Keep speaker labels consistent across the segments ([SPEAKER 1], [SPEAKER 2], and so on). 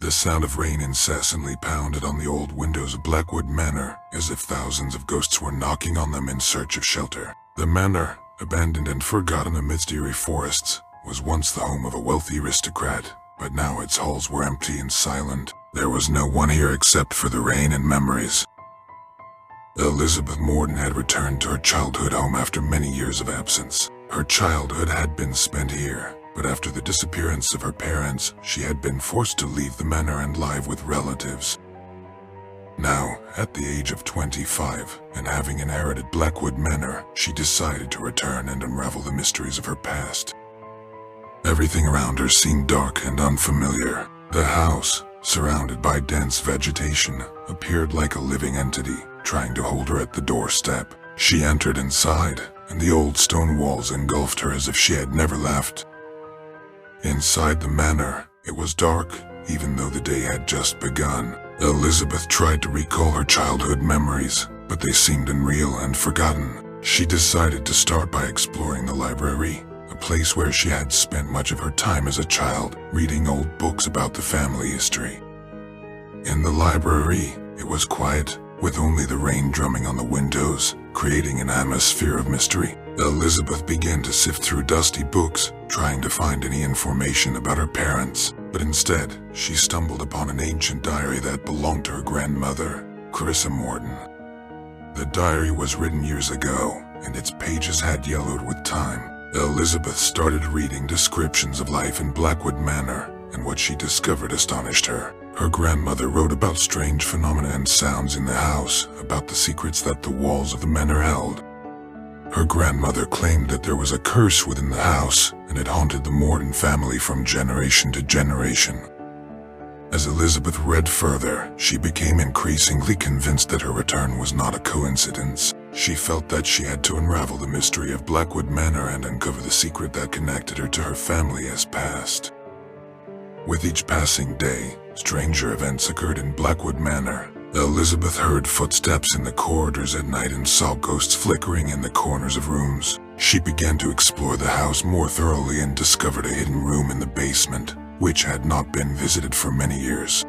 [SPEAKER 1] The sound of rain incessantly pounded on the old windows of Blackwood Manor, as if thousands of ghosts were knocking on them in search of shelter. The manor, abandoned and forgotten amidst eerie forests, was once the home of a wealthy aristocrat, but now its halls were empty and silent. There was no one here except for the rain and memories. Elizabeth Morden had returned to her childhood home after many years of absence. Her childhood had been spent here, but after the disappearance of her parents, she had been forced to leave the manor and live with relatives. Now, at the age of 25, and having inherited Blackwood Manor, she decided to return and unravel the mysteries of her past. Everything around her seemed dark and unfamiliar. The house, surrounded by dense vegetation, appeared like a living entity, trying to hold her at the doorstep. She entered inside, and the old stone walls engulfed her as if she had never left. Inside the manor, it was dark, even though the day had just begun. Elizabeth tried to recall her childhood memories, but they seemed unreal and forgotten. She decided to start by exploring the library, a place where she had spent much of her time as a child, reading old books about the family history. In the library, it was quiet, with only the rain drumming on the windows, creating an atmosphere of mystery. Elizabeth began to sift through dusty books, trying to find any information about her parents, but instead, she stumbled upon an ancient diary that belonged to her grandmother, Clarissa Morden. The diary was written years ago, and its pages had yellowed with time. Elizabeth started reading descriptions of life in Blackwood Manor, and what she discovered astonished her. Her grandmother wrote about strange phenomena and sounds in the house, about the secrets that the walls of the manor held. Her grandmother claimed that there was a curse within the house, and it haunted the Morden family from generation to generation. As Elizabeth read further, she became increasingly convinced that her return was not a coincidence. She felt that she had to unravel the mystery of Blackwood Manor and uncover the secret that connected her to her family as past. With each passing day, stranger events occurred in Blackwood Manor. Elizabeth heard footsteps in the corridors at night and saw ghosts flickering in the corners of rooms. She began to explore the house more thoroughly and discovered a hidden room in the basement, which had not been visited for many years.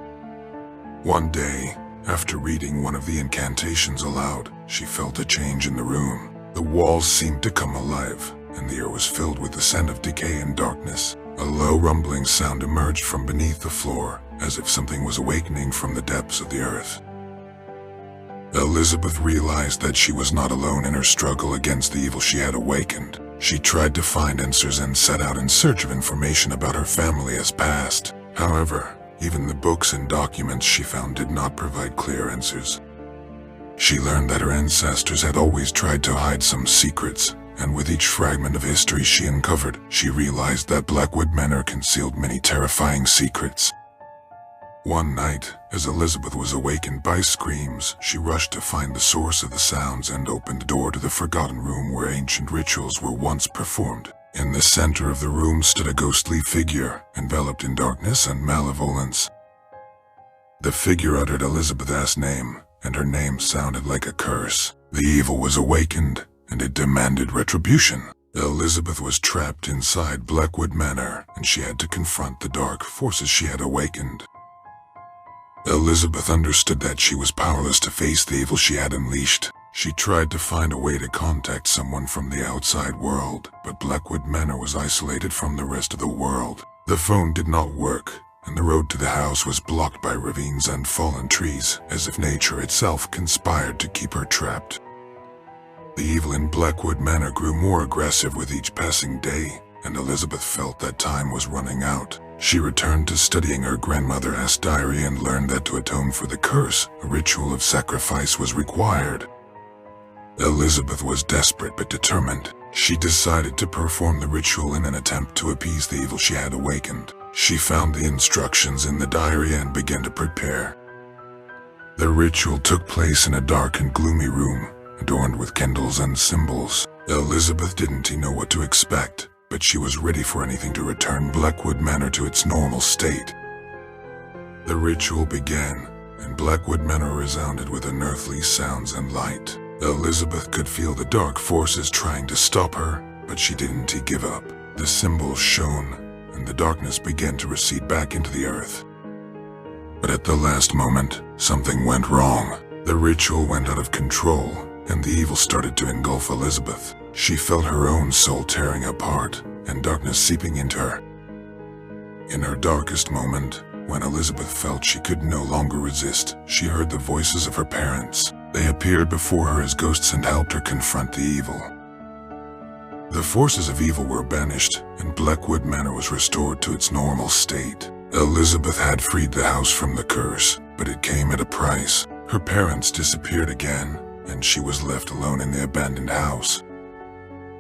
[SPEAKER 1] One day, after reading one of the incantations aloud, she felt a change in the room. The walls seemed to come alive, and the air was filled with the scent of decay and darkness. A low rumbling sound emerged from beneath the floor, as if something was awakening from the depths of the earth. Elizabeth realized that she was not alone in her struggle against the evil she had awakened. She tried to find answers and set out in search of information about her family as past. However, even the books and documents she found did not provide clear answers. She learned that her ancestors had always tried to hide some secrets, and with each fragment of history she uncovered, she realized that Blackwood Manor concealed many terrifying secrets. One night, as Elizabeth was awakened by screams, she rushed to find the source of the sounds and opened the door to the forgotten room where ancient rituals were once performed. In the center of the room stood a ghostly figure, enveloped in darkness and malevolence. The figure uttered Elizabeth's name, and her name sounded like a curse. The evil was awakened, and it demanded retribution. Elizabeth was trapped inside Blackwood Manor, and she had to confront the dark forces she had awakened. Elizabeth understood that she was powerless to face the evil she had unleashed. She tried to find a way to contact someone from the outside world, but Blackwood Manor was isolated from the rest of the world. The phone did not work, and the road to the house was blocked by ravines and fallen trees, as if nature itself conspired to keep her trapped. The evil in Blackwood Manor grew more aggressive with each passing day, and Elizabeth felt that time was running out. She returned to studying her grandmother's diary and learned that to atone for the curse, a ritual of sacrifice was required. Elizabeth was desperate but determined. She decided to perform the ritual in an attempt to appease the evil she had awakened. She found the instructions in the diary and began to prepare. The ritual took place in a dark and gloomy room, adorned with candles and symbols. Elizabeth didn't know what to expect, but she was ready for anything to return Blackwood Manor to its normal state. The ritual began, and Blackwood Manor resounded with unearthly sounds and light. Elizabeth could feel the dark forces trying to stop her, but she didn't give up. The symbols shone, and the darkness began to recede back into the earth. But at the last moment, something went wrong. The ritual went out of control, and the evil started to engulf Elizabeth. She felt her own soul tearing apart, and darkness seeping into her. In her darkest moment, when Elizabeth felt she could no longer resist, she heard the voices of her parents. They appeared before her as ghosts and helped her confront the evil. The forces of evil were banished, and Blackwood Manor was restored to its normal state. Elizabeth had freed the house from the curse, but it came at a price. Her parents disappeared again, and she was left alone in the abandoned house.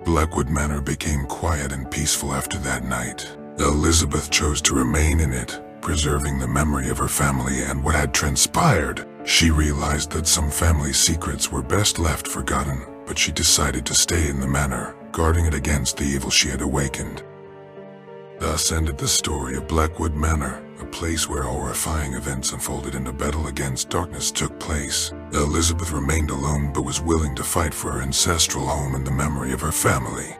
[SPEAKER 1] Blackwood Manor became quiet and peaceful after that night. Elizabeth chose to remain in it, preserving the memory of her family and what had transpired. She realized that some family secrets were best left forgotten, but she decided to stay in the manor, guarding it against the evil she had awakened. Thus ended the story of Blackwood Manor, a place where horrifying events unfolded and a battle against darkness took place. Elizabeth remained alone but was willing to fight for her ancestral home and the memory of her family.